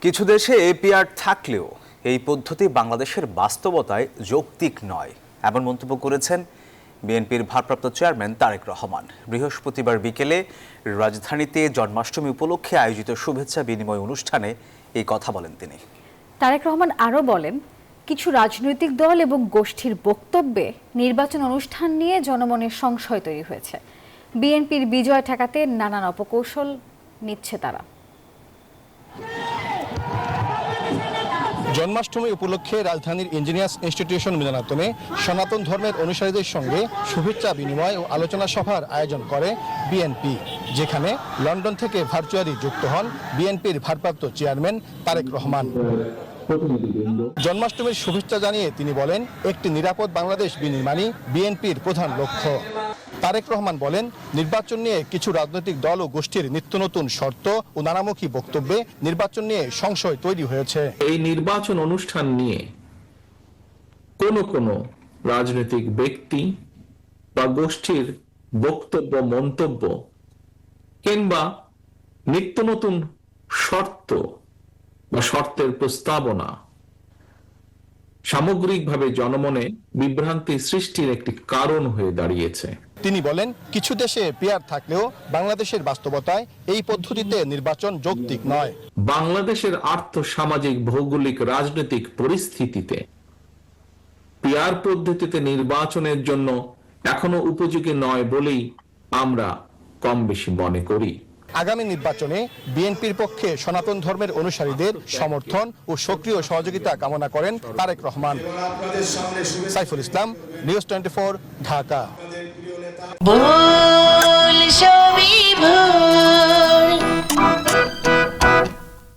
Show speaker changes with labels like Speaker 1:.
Speaker 1: কিছু দেশে এপিআর থাকলেও এই পদ্ধতি বাংলাদেশের বাস্তবতায় যৌক্তিক নয়, এমন মন্তব্য করেছেন বিএনপির ভারপ্রাপ্ত চেয়ারম্যান তারেক রহমান। বৃহস্পতিবার বিকেলে রাজধানীতে জন্মাষ্টমী উপলক্ষে আয়োজিত শুভেচ্ছা বিনিময় অনুষ্ঠানে এই কথা বলেন তিনি।
Speaker 2: তারেক রহমান আরও বলেন, কিছু রাজনৈতিক দল এবং গোষ্ঠীর বক্তব্যে নির্বাচন অনুষ্ঠান নিয়ে জনমনের সংশয় তৈরি হয়েছে। বিএনপির বিজয় ঠেকাতে নানান অপকৌশল নিচ্ছে তারা।
Speaker 3: জন্মাষ্টমী উপলক্ষে রাজধানীর ইঞ্জিনিয়ার্স ইনস্টিটিউশন মিলনায়তনে সনাতন ধর্মের অনুসারীদের সঙ্গে শুভেচ্ছা বিনিময় ও আলোচনা সভার আয়োজন করে বিএনপি, যেখানে লন্ডন থেকে ভার্চুয়ালি যুক্ত হন বিএনপির ভারপ্রাপ্ত চেয়ারম্যান তারেক রহমান। জন্মাষ্টমীর শুভেচ্ছা জানিয়ে তিনি বলেন, একটি নিরাপদ বাংলাদেশ বিনির্মাণই বিএনপির প্রধান লক্ষ্য। তারেক রহমান বলেন, নির্বাচন নিয়ে কিছু রাজনৈতিক দল ও গোষ্ঠীর নিত্য নতুন শর্ত ও নানামুখী বক্তব্যে নির্বাচন নিয়ে সংশয় তৈরি হয়েছে।
Speaker 4: এই নির্বাচন অনুষ্ঠান নিয়ে কোন রাজনৈতিক ব্যক্তি বা গোষ্ঠীর বক্তব্য, মন্তব্য কিংবা নিত্য নতুন শর্ত বা শর্তের প্রস্তাবনা সামগ্রিকভাবে জনমনে বিভ্রান্তি সৃষ্টির একটি কারণ হয়ে দাঁড়িয়েছে।
Speaker 3: তিনি বলেন, কিছু দেশে পিআর থাকলেও বাংলাদেশের বাস্তবতায় এই পদ্ধতিতে নির্বাচন যৌক্তিক নয়।
Speaker 4: বাংলাদেশের আর্থ সামাজিক ভৌগোলিক রাজনৈতিক পরিস্থিতিতে পিআর পদ্ধতিতে নির্বাচনের জন্য এখনো উপযোগী নয় বলেই আমরা কম বেশি মনে করি।
Speaker 3: আগামী নির্বাচনে বিএনপির পক্ষে সনাতন ধর্মের অনুসারীদের সমর্থন ও সক্রিয় সহযোগিতা কামনা করেন তারেক রহমান। সাইফুল ইসলাম, নিউজ 24, ঢাকা।